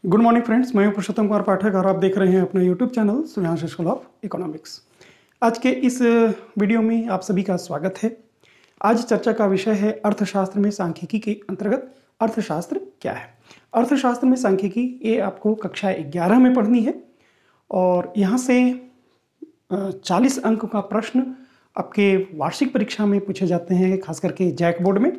Good morning friends, मैं हूं पुरुषोत्तम कुमार पाठक और आप देख रहे हैं अपना YouTube channel Suryansh school of economics. आज के इस वीडियो में आप सभी का स्वागत है। आज चर्चा का विषय है अर्थशास्त्र में सांख्यिकी के अंतर्गत अर्थशास्त्र क्या है। अर्थशास्त्र में सांख्यिकी ये आपको कक्षा 11 में पढ़नी है और यहाँ से 40 अंक का प्रश्न आपके वार्षिक परीक्षा में पूछे जाते हैं, खास करके जैक बोर्ड में।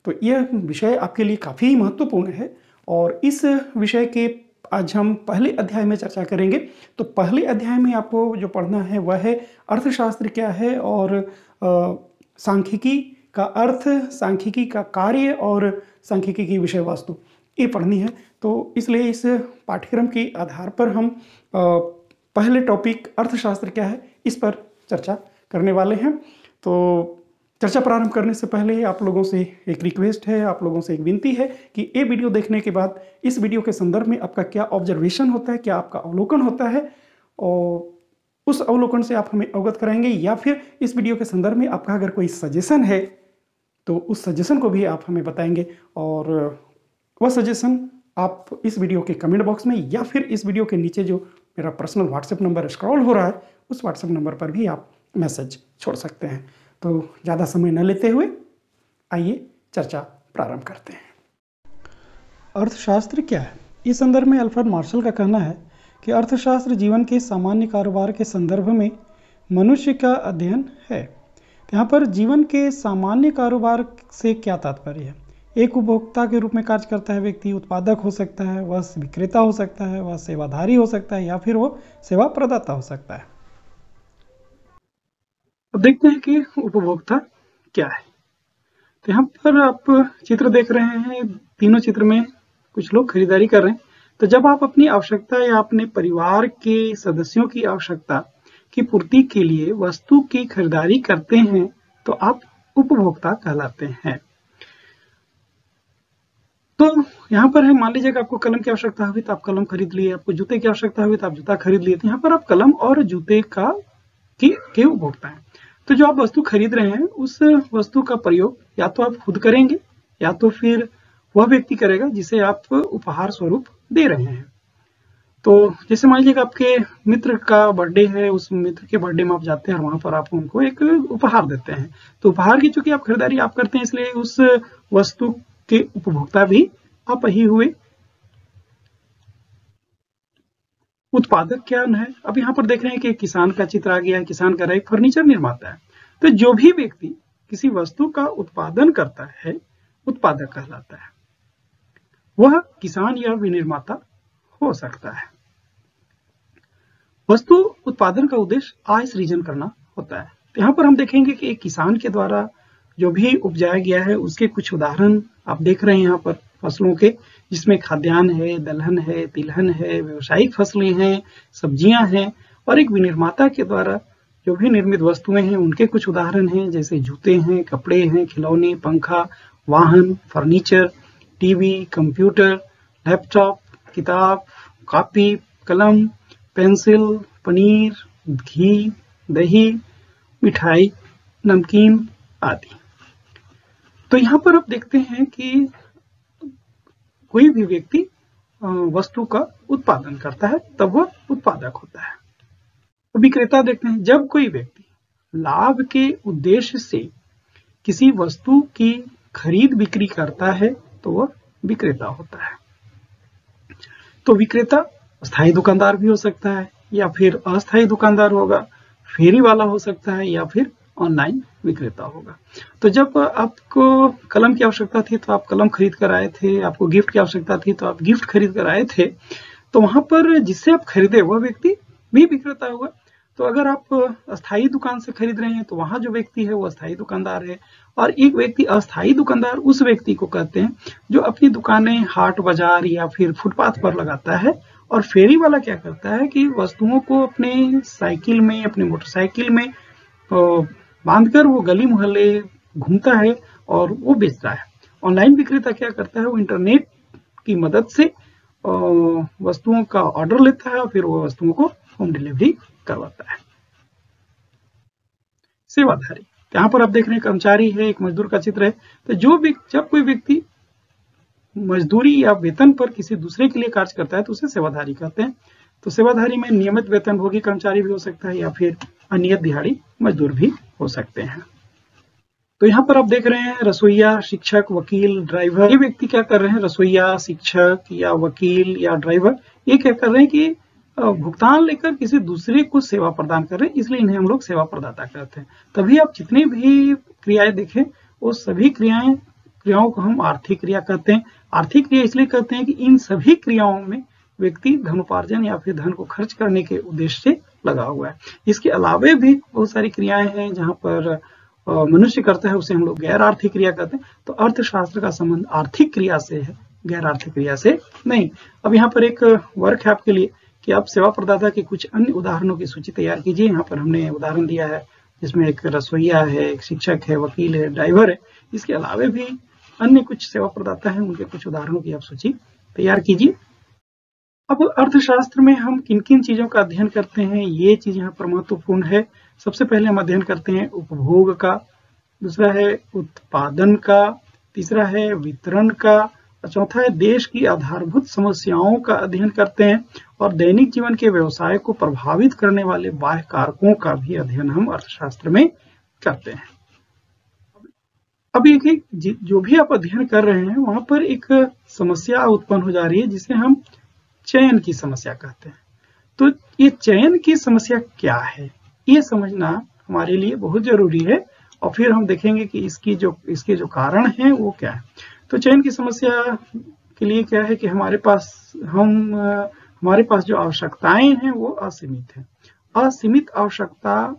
तो यह विषय आपके लिए काफ़ी महत्वपूर्ण है और इस विषय के आज हम पहले अध्याय में चर्चा करेंगे। तो पहले अध्याय में आपको जो पढ़ना है वह है अर्थशास्त्र क्या है और सांख्यिकी का अर्थ, सांख्यिकी का कार्य और सांख्यिकी की विषय वस्तु ये पढ़नी है। तो इसलिए इस पाठ्यक्रम के आधार पर हम पहले टॉपिक अर्थशास्त्र क्या है इस पर चर्चा करने वाले हैं। तो चर्चा प्रारंभ करने से पहले आप लोगों से एक रिक्वेस्ट है, आप लोगों से एक विनती है कि ये वीडियो देखने के बाद इस वीडियो के संदर्भ में आपका क्या ऑब्जर्वेशन होता है, क्या आपका अवलोकन होता है और उस अवलोकन से आप हमें अवगत कराएंगे, या फिर इस वीडियो के संदर्भ में आपका अगर कोई सजेशन है तो उस सजेशन को भी आप हमें बताएंगे। और वह सजेशन आप इस वीडियो के कमेंट बॉक्स में या फिर इस वीडियो के नीचे जो मेरा पर्सनल व्हाट्सएप नंबर स्क्रॉल हो रहा है उस व्हाट्सएप नंबर पर भी आप मैसेज छोड़ सकते हैं। तो ज़्यादा समय न लेते हुए आइए चर्चा प्रारंभ करते हैं। अर्थशास्त्र क्या है? इस संदर्भ में अल्फ्रेड मार्शल का कहना है कि अर्थशास्त्र जीवन के सामान्य कारोबार के संदर्भ में मनुष्य का अध्ययन है। यहाँ पर जीवन के सामान्य कारोबार से क्या तात्पर्य है? एक उपभोक्ता के रूप में कार्य करता है व्यक्ति, उत्पादक हो सकता है, वह विक्रेता हो सकता है, वह सेवाधारी हो सकता है या फिर वो सेवा प्रदाता हो सकता है। अब देखते हैं कि उपभोक्ता क्या है। तो यहाँ पर आप चित्र देख रहे हैं, तीनों चित्र में कुछ लोग खरीदारी कर रहे हैं। तो जब आप अपनी आवश्यकता या अपने परिवार के सदस्यों की आवश्यकता की पूर्ति के लिए वस्तु की खरीदारी करते हैं तो आप उपभोक्ता कहलाते हैं। तो यहाँ पर है, मान लीजिए कि आपको कलम की आवश्यकता हुई तो आप कलम खरीद लिए, आपको जूते की आवश्यकता हुई तो आप जूता खरीद लिए। तो यहाँ पर आप कलम और जूते के उपभोक्ता हैं। तो जो आप वस्तु खरीद रहे हैं उस वस्तु का प्रयोग या तो आप खुद करेंगे या तो फिर वह व्यक्ति करेगा जिसे आप उपहार स्वरूप दे रहे हैं। तो जैसे मान लीजिए आपके मित्र का बर्थडे है, उस मित्र के बर्थडे में आप जाते हैं और वहां पर आप उनको एक उपहार देते हैं। तो उपहार की चूंकि आप खरीदारी आप करते हैं इसलिए उस वस्तु के उपभोक्ता भी आप ही हुए। उत्पादक क्या है? अब यहाँ पर देख रहे हैं कि किसान का चित्र आ गया है। किसान का एक फर्नीचर निर्माता है। तो जो भी व्यक्ति किसी वस्तु का उत्पादन करता है उत्पादक कहलाता है। वह किसान या विनिर्माता हो सकता है। वस्तु उत्पादन का उद्देश्य आय सृजन करना होता है। तो यहाँ पर हम देखेंगे कि एक किसान के द्वारा जो भी उपजाया गया है उसके कुछ उदाहरण आप देख रहे हैं यहाँ पर फसलों के, जिसमें खाद्यान्न है, दलहन है, तिलहन है, व्यावसायिक फसलें हैं, सब्जियां हैं। और एक विनिर्माता के द्वारा जो भी निर्मित वस्तुएं हैं उनके कुछ उदाहरण हैं, जैसे जूते हैं, कपड़े हैं, खिलौने, पंखा, वाहन, फर्नीचर, टीवी, कंप्यूटर, लैपटॉप, किताब, कॉपी, कलम, पेंसिल, पनीर, घी, दही, मिठाई, नमकीन आदि। तो यहाँ पर आप देखते हैं कि कोई भी व्यक्ति वस्तु का उत्पादन करता है तब वह उत्पादक होता है। तो विक्रेता देखते हैं, जब कोई व्यक्ति लाभ के उद्देश्य से किसी वस्तु की खरीद बिक्री करता है तो वह विक्रेता होता है। तो विक्रेता स्थायी दुकानदार भी हो सकता है या फिर अस्थायी दुकानदार होगा, फेरी वाला हो सकता है या फिर ऑनलाइन विक्रेता होगा। तो जब आपको कलम की आवश्यकता थी तो आप कलम खरीद कर आए थे, आपको गिफ्ट की आवश्यकता थी तो आप गिफ्ट खरीद कर आए थे। तो वहां पर जिससे आप खरीदे वह व्यक्ति भी विक्रेता होगा। तो अगर आप अस्थायी दुकान से खरीद रहे हैं तो वहां जो व्यक्ति है वो अस्थायी दुकानदार है। और एक व्यक्ति अस्थायी दुकानदार उस व्यक्ति को कहते हैं जो अपनी दुकानें हाट बाजार या फिर फुटपाथ पर लगाता है। और फेरी वाला क्या करता है कि वस्तुओं को अपने साइकिल में, अपने मोटरसाइकिल में बांधकर वो गली मोहल्ले घूमता है और वो बेचता है। ऑनलाइन विक्रेता क्या करता है, वो इंटरनेट की मदद से वस्तुओं का ऑर्डर लेता है और फिर वो वस्तुओं को होम डिलीवरी करवाता है। सेवाधारी, यहाँ पर आप देख रहे हैं कर्मचारी है, एक मजदूर का चित्र है। तो जब कोई व्यक्ति मजदूरी या वेतन पर किसी दूसरे के लिए कार्य करता है तो उसे सेवाधारी कहते हैं। तो सेवाधारी में नियमित वेतनभोगी कर्मचारी भी हो सकता है या फिर अनियत दिहाड़ी मजदूर भी हो सकते हैं। तो यहाँ पर आप देख रहे हैं रसोइया, शिक्षक, वकील, ड्राइवर। ये व्यक्ति क्या कर रहे हैं, रसोइया, शिक्षक या वकील या ड्राइवर, ये क्या कर रहे हैं कि भुगतान लेकर किसी दूसरे को सेवा प्रदान कर रहे हैं, इसलिए इन्हें हम लोग सेवा प्रदाता कहते हैं। तभी आप जितनी भी क्रियाएं देखें वो सभी क्रियाओं को हम आर्थिक क्रिया कहते हैं। आर्थिक क्रिया इसलिए कहते हैं कि इन सभी क्रियाओं में व्यक्ति धनोपार्जन या फिर धन को खर्च करने के उद्देश्य से लगा हुआ है। इसके अलावे भी बहुत सारी क्रियाएं हैं जहां पर मनुष्य करता है, उसे हम लोग गैर आर्थिक क्रिया कहते हैं। तो अर्थशास्त्र का संबंध आर्थिक क्रिया से है, गैर आर्थिक क्रिया से नहीं। अब यहाँ पर एक वर्क है आपके लिए कि आप सेवा प्रदाता के कुछ अन्य उदाहरणों की सूची तैयार कीजिए। यहाँ पर हमने उदाहरण दिया है जिसमें एक रसोइया है, एक शिक्षक है, वकील है, ड्राइवर है। इसके अलावे भी अन्य कुछ सेवा प्रदाता हैं, उनके कुछ उदाहरणों की आप सूची तैयार कीजिए। अब अर्थशास्त्र में हम किन किन चीजों का अध्ययन करते हैं, ये चीज यहाँ पर महत्वपूर्ण है। सबसे पहले हम अध्ययन करते हैं उपभोग का, दूसरा है उत्पादन का, तीसरा है वितरण का, और चौथा है देश की आधारभूत समस्याओं का अध्ययन करते हैं, और दैनिक जीवन के व्यवसाय को प्रभावित करने वाले बाह्य कारकों का भी अध्ययन हम अर्थशास्त्र में करते हैं। अब एक जो भी आप अध्ययन कर रहे हैं वहां पर एक समस्या उत्पन्न हो जा रही है जिसे हम चयन की समस्या कहते हैं। तो ये चयन की समस्या क्या है, ये समझना हमारे लिए बहुत जरूरी है, और फिर हम देखेंगे कि इसके जो कारण हैं वो क्या है। तो चयन की समस्या के लिए क्या है कि हमारे पास जो आवश्यकताएं हैं वो असीमित हैं। असीमित आवश्यकता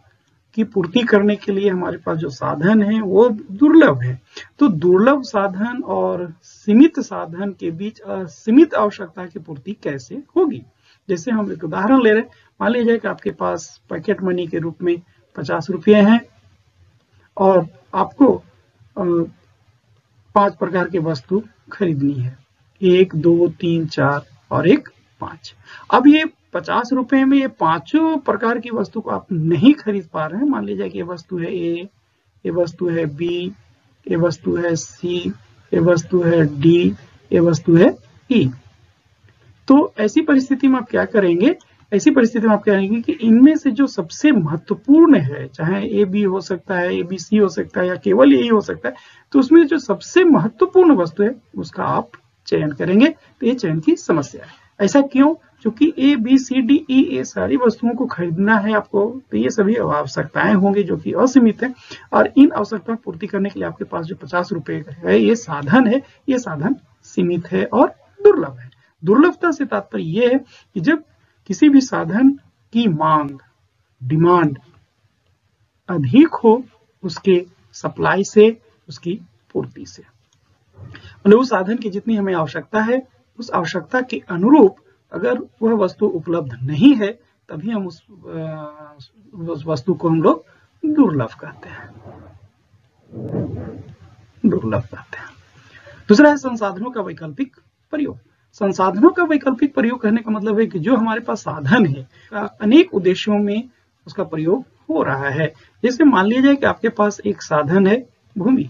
की पूर्ति करने के लिए हमारे पास जो साधन है वो दुर्लभ है। तो दुर्लभ साधन और सीमित साधन के बीच असीमित आवश्यकता की पूर्ति कैसे होगी। जैसे हम एक उदाहरण ले रहे हैं, मान लीजिए कि आपके पास पॉकेट मनी के रूप में 50 रुपये हैं और आपको 5 प्रकार की वस्तु खरीदनी है, 1, 2, 3, 4 और 5। अब ये 50 रुपए में ये 5 प्रकार की वस्तु को आप नहीं खरीद पा रहे हैं। मान लीजिए कि ये वस्तु है ए, ये वस्तु है बी, ये वस्तु है सी, ये वस्तु है डी, ये वस्तु है ई। तो ऐसी परिस्थिति में आप क्या करेंगे, ऐसी परिस्थिति में आप क्या करेंगे कि इनमें से जो सबसे महत्वपूर्ण है, चाहे ए बी हो सकता है, ए बी सी हो सकता है या केवल ए हो सकता है, तो उसमें जो सबसे महत्वपूर्ण वस्तु है उसका आप चयन करेंगे। तो ये चयन की समस्या है। ऐसा क्यों? क्योंकि A B C D E ये सारी वस्तुओं को खरीदना है आपको, तो ये सभी आवश्यकताएं होंगी जो कि असीमित है, और इन आवश्यकताओं की पूर्ति करने के लिए आपके पास जो 50 रुपए है ये साधन है, ये साधन सीमित है और दुर्लभ है। दुर्लभता से तात्पर्य ये है कि जब किसी भी साधन की मांग, डिमांड अधिक हो उसके सप्लाई से, उसकी पूर्ति से, मतलब उस साधन की जितनी हमें आवश्यकता है उस आवश्यकता के अनुरूप अगर वह वस्तु उपलब्ध नहीं है तभी हम उस वस्तु को हम लोग दुर्लभ कहते हैं, दुर्लभ कहते हैं। दूसरा है संसाधनों का वैकल्पिक प्रयोग। संसाधनों का वैकल्पिक प्रयोग कहने का मतलब है कि जो हमारे पास साधन है अनेक उद्देश्यों में उसका प्रयोग हो रहा है। जैसे मान लीजिए कि आपके पास एक साधन है भूमि,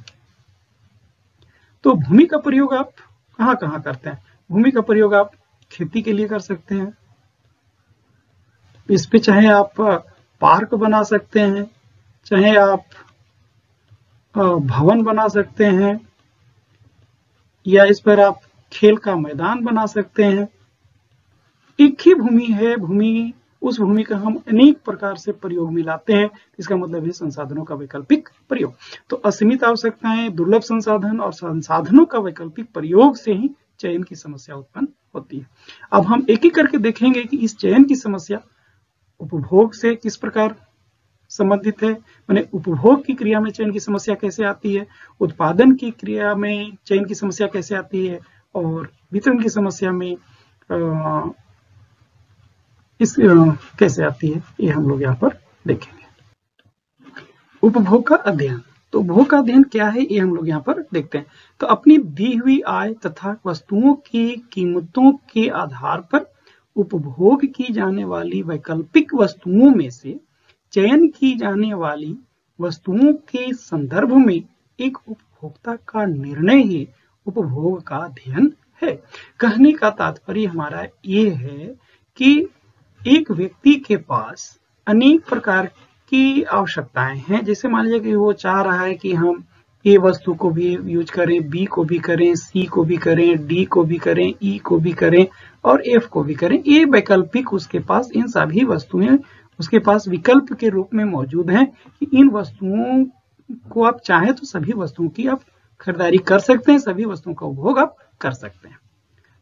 तो भूमि का प्रयोग आप कहाँ कहाँ करते हैं? भूमि का प्रयोग आप खेती के लिए कर सकते हैं, इस पे चाहे आप पार्क बना सकते हैं, चाहे आप भवन बना सकते हैं, या इस पर आप खेल का मैदान बना सकते हैं। एक ही भूमि है, उस भूमि का हम अनेक प्रकार से प्रयोग में लाते हैं। इसका मतलब है संसाधनों का वैकल्पिक प्रयोग। तो असीमित आवश्यकताएं, दुर्लभ संसाधन और संसाधनों का वैकल्पिक प्रयोग से ही चयन की समस्या उत्पन्न होती है। अब हम एक एक करके देखेंगे कि इस चयन की समस्या उपभोग से किस प्रकार संबंधित है, माने उपभोग की क्रिया में चयन की समस्या कैसे आती है, उत्पादन की क्रिया में चयन की समस्या कैसे आती है, और वितरण की समस्या में कैसे आती है, ये हम लोग यहाँ पर देखेंगे। उपभोग का अध्ययन, तो उपभोग का अध्ययन क्या है ये हम लोग यहाँ पर देखते हैं। तो अपनी दी हुई आय तथा वस्तुओं की कीमतों के आधार पर उपभोग की जाने वाली वैकल्पिक वस्तुओं में से चयन की जाने वाली वस्तुओं के संदर्भ में एक उपभोक्ता का निर्णय ही उपभोग का अध्ययन है। कहने का तात्पर्य हमारा ये है कि एक व्यक्ति के पास अनेक प्रकार की आवश्यकताएं हैं। जैसे मान लीजिए कि वो चाह रहा है कि हम ए वस्तु को भी यूज करें, बी को भी करें, सी को भी करें, डी को भी करें, ई को भी करें और एफ को भी करें। ये वैकल्पिक उसके पास इन सभी वस्तुएं उसके पास विकल्प के रूप में मौजूद हैं कि इन वस्तुओं को आप चाहें तो सभी वस्तुओं की आप खरीदारी कर सकते हैं, सभी वस्तुओं का उपभोग आप कर सकते हैं।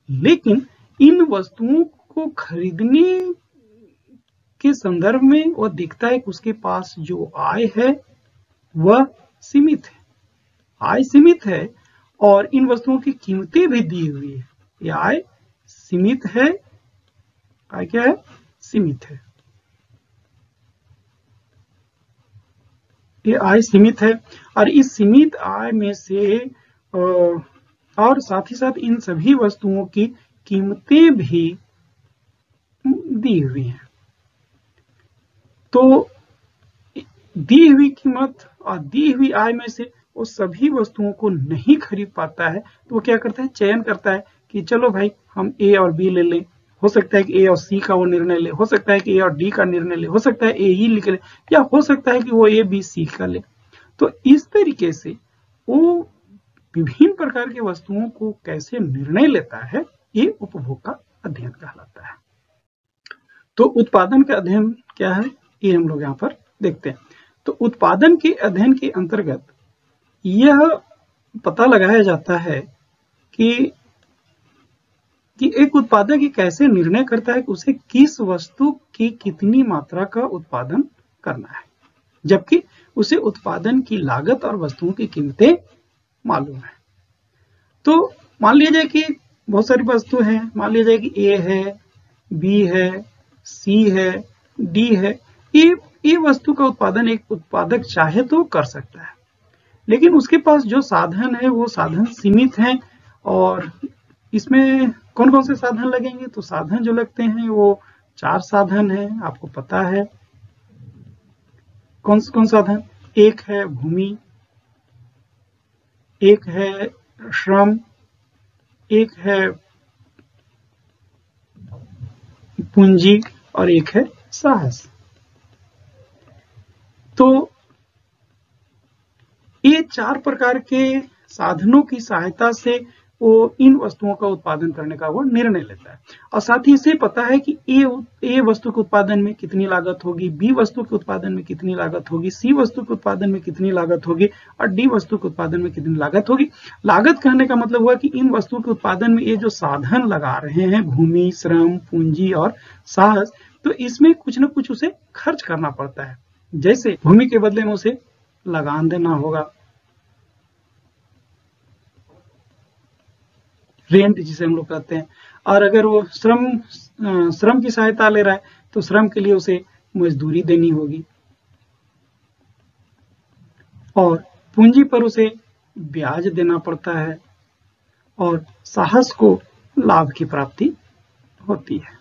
लेकिन इन वस्तुओं को खरीदने के संदर्भ में वह दिखता है कि उसके पास जो आय है वह सीमित है, आय सीमित है और इन वस्तुओं की कीमतें भी दी हुई है। यह आय सीमित है, आय क्या है? सीमित है। ये आय सीमित है और इस सीमित आय में से और साथ ही साथ इन सभी वस्तुओं की कीमतें भी दी हुई हैं। तो दी हुई कीमत और दी हुई आय में से वो सभी वस्तुओं को नहीं खरीद पाता है, तो वो क्या करता है? चयन करता है कि चलो भाई हम ए और बी ले लें। हो सकता है कि ए और सी का वो निर्णय ले, हो सकता है कि ए और डी का निर्णय ले, हो सकता है ए ई लिख ले, या हो सकता है कि वो ए बी सी का ले। तो इस तरीके से वो विभिन्न प्रकार की वस्तुओं को कैसे निर्णय लेता है, ये उपभोग का अध्ययन कहलाता है। तो उत्पादन का अध्ययन क्या है, ये हम लोग यहाँ पर देखते हैं। तो उत्पादन के अध्ययन के अंतर्गत यह पता लगाया जाता है कि एक उत्पादक ये कैसे निर्णय करता है कि उसे किस वस्तु की कितनी मात्रा का उत्पादन करना है, जबकि उसे उत्पादन की लागत और वस्तुओं की कीमतें मालूम है। तो मान लीजिए कि बहुत सारी वस्तु हैं, मान लीजिए कि ए है, बी है, सी है, डी है। ये वस्तु का उत्पादन एक उत्पादक चाहे तो कर सकता है, लेकिन उसके पास जो साधन है वो साधन सीमित हैं। और इसमें कौन कौन से साधन लगेंगे? तो साधन जो लगते हैं वो 4 साधन हैं, आपको पता है। कौन कौन साधन? एक है भूमि, एक है श्रम, एक है पूंजी और एक है साहस। तो ये 4 प्रकार के साधनों की सहायता से वो इन वस्तुओं का उत्पादन करने का वो निर्णय लेता है। और साथ ही इसे पता है कि ए वस्तु के उत्पादन में कितनी लागत होगी, बी वस्तु के उत्पादन में कितनी लागत होगी, सी वस्तु के उत्पादन में कितनी लागत होगी और डी वस्तु के उत्पादन में कितनी लागत होगी। लागत कहने का मतलब हुआ कि इन वस्तुओं के उत्पादन में ये जो साधन लगा रहे हैं, भूमि, श्रम, पूंजी और साहस, तो इसमें कुछ न कुछ उसे खर्च करना पड़ता है। जैसे भूमि के बदले में उसे लगान देना होगा, रेंट जिसे हम लोग कहते हैं। और अगर वो श्रम की सहायता ले रहा है तो श्रम के लिए उसे मजदूरी देनी होगी और पूंजी पर उसे ब्याज देना पड़ता है और साहस को लाभ की प्राप्ति होती है।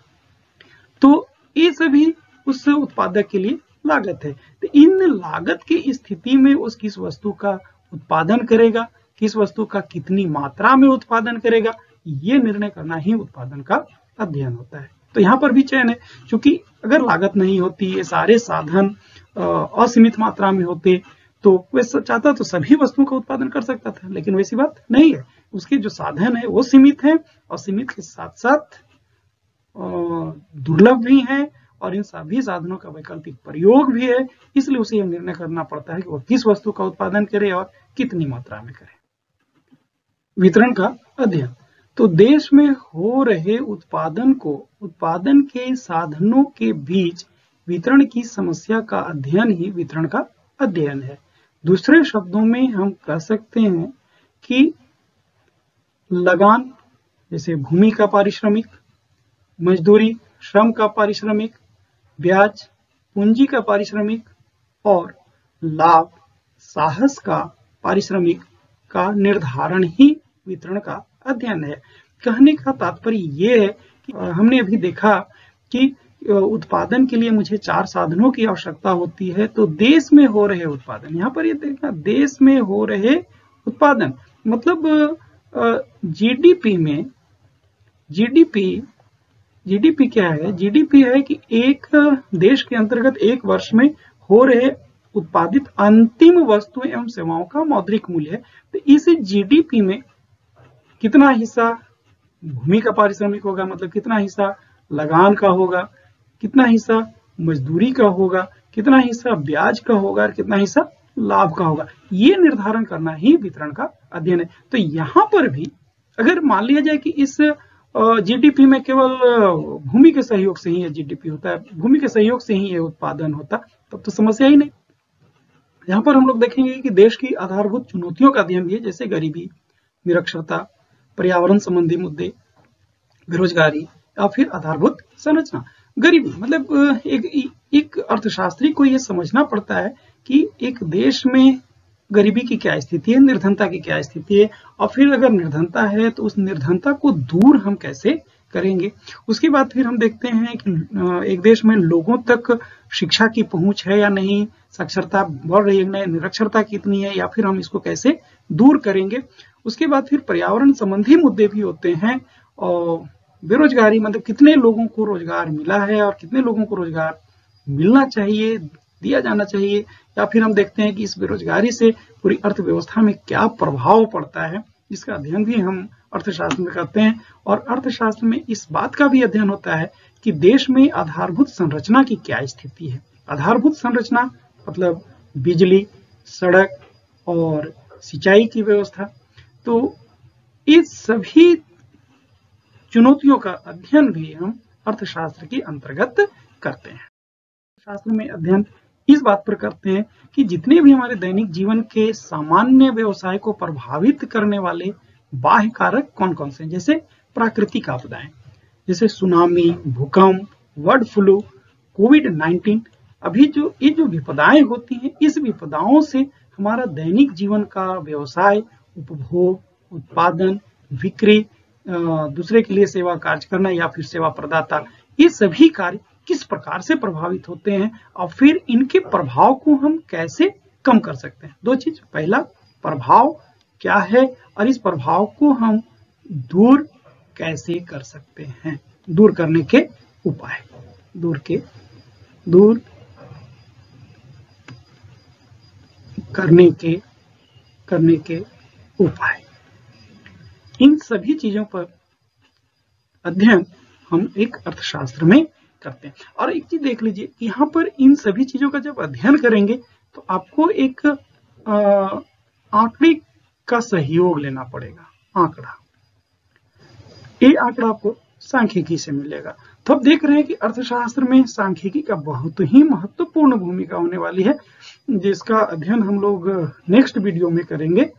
तो ये सभी उस उत्पादक के लिए लागत है। तो इन लागत की स्थिति में उस किस वस्तु का उत्पादन करेगा, किस वस्तु का कितनी मात्रा में उत्पादन करेगा, ये निर्णय करना ही उत्पादन का अध्ययन होता है। तो यहाँ पर भी चयन है, क्योंकि अगर लागत नहीं होती, ये सारे साधन असीमित मात्रा में होते, तो वे चाहता तो सभी वस्तुओं का उत्पादन कर सकता था, लेकिन वैसी बात नहीं है। उसके जो साधन है वो सीमित है और सीमित के साथ साथ दुर्लभ भी है और इन सभी साधनों का वैकल्पिक प्रयोग भी है। इसलिए उसे यह निर्णय करना पड़ता है कि वो किस वस्तु का उत्पादन करे और कितनी मात्रा में करे। वितरण का अध्ययन। तो देश में हो रहे उत्पादन को उत्पादन के साधनों के बीच वितरण की समस्या का अध्ययन ही वितरण का अध्ययन है। दूसरे शब्दों में हम कह सकते हैं कि लगान, जैसे भूमि का पारिश्रमिक, मजदूरी, श्रम का पारिश्रमिक, ब्याज, पूंजी का पारिश्रमिक और लाभ, साहस का पारिश्रमिक का निर्धारण ही वितरण का अध्ययन है। कहने का तात्पर्य ये है कि हमने अभी देखा कि उत्पादन के लिए मुझे 4 साधनों की आवश्यकता होती है। तो देश में हो रहे उत्पादन, यहाँ पर ये देखना, देश में हो रहे उत्पादन मतलब जीडीपी में जीडीपी क्या है? जीडीपी है कि एक देश के अंतर्गत एक वर्ष में हो रहे उत्पादित अंतिम वस्तुएं एवं सेवाओं का मौद्रिक मूल्य है। तो इस जीडीपी में कितना हिस्सा भूमि का पारिश्रमिक होगा, मतलब कितना हिस्सा लगान का होगा, कितना हिस्सा मजदूरी का होगा, कितना हिस्सा ब्याज का होगा और कितना हिस्सा लाभ का होगा, ये निर्धारण करना ही वितरण का अध्ययन है। तो यहाँ पर भी अगर मान लिया जाए कि इस जीडीपी में केवल भूमि के सहयोग से ही ये जीडीपी होता है, भूमि के सहयोग से ही ये उत्पादन होता, तब तो समस्या ही नहीं। यहाँ पर हम लोग देखेंगे कि देश की आधारभूत चुनौतियों का अध्ययन भी है, जैसे गरीबी, निरक्षरता, पर्यावरण संबंधी मुद्दे, बेरोजगारी या फिर आधारभूत संरचना। गरीबी मतलब एक अर्थशास्त्री को यह समझना पड़ता है कि एक देश में गरीबी की क्या स्थिति है, निर्धनता की क्या स्थिति है, और फिर अगर निर्धनता है तो उस निर्धनता को दूर हम कैसे करेंगे। उसके बाद फिर हम देखते हैं कि एक देश में लोगों तक शिक्षा की पहुंच है या नहीं, साक्षरता बढ़ रही है नहीं, निरक्षरता कितनी है, या फिर हम इसको कैसे दूर करेंगे। उसके बाद फिर पर्यावरण संबंधी मुद्दे भी होते हैं, और बेरोजगारी मतलब कितने लोगों को रोजगार मिला है और कितने लोगों को रोजगार मिलना चाहिए, दिया जाना चाहिए, या फिर हम देखते हैं कि इस बेरोजगारी से पूरी अर्थव्यवस्था में क्या प्रभाव पड़ता है, इसका अध्ययन भी हम अर्थशास्त्र में करते हैं। और अर्थशास्त्र में इस बात का भी अध्ययन होता है कि देश में आधारभूत संरचना की क्या स्थिति है। आधारभूत संरचना मतलब बिजली, सड़क और सिंचाई की व्यवस्था। तो इस सभी चुनौतियों का अध्ययन भी हम अर्थशास्त्र के अंतर्गत करते हैं। शास्त्र में अध्ययन इस बात पर करते हैं कि जितने भी हमारे दैनिक जीवन के सामान्य व्यवसाय को प्रभावित करने वाले बाह्य कारक कौन कौन से हैं, जैसे प्राकृतिक आपदाएं, जैसे सुनामी, भूकंप, बर्ड फ्लू, कोविड-19। अभी ये जो विपदाएं होती हैं, इस विपदाओं से हमारा दैनिक जीवन का व्यवसाय, उपभोग, उत्पादन, बिक्री, दूसरे के लिए सेवा कार्य करना या फिर सेवा प्रदाता, ये सभी कार्य किस प्रकार से प्रभावित होते हैं और फिर इनके प्रभाव को हम कैसे कम कर सकते हैं। दो चीज, पहला प्रभाव क्या है और इस प्रभाव को हम दूर कैसे कर सकते हैं, दूर करने के उपाय, दूर करने के उपाय, इन सभी चीजों पर अध्ययन हम एक अर्थशास्त्र में करते हैं। और एक चीज देख लीजिए, यहाँ पर इन सभी चीजों का जब अध्ययन करेंगे तो आपको एक आंकड़े का सहयोग लेना पड़ेगा। आंकड़ा, ये आंकड़ा आपको सांख्यिकी से मिलेगा। तो अब देख रहे हैं कि अर्थशास्त्र में सांख्यिकी का बहुत ही महत्वपूर्ण भूमिका होने वाली है, जिसका अध्ययन हम लोग नेक्स्ट वीडियो में करेंगे।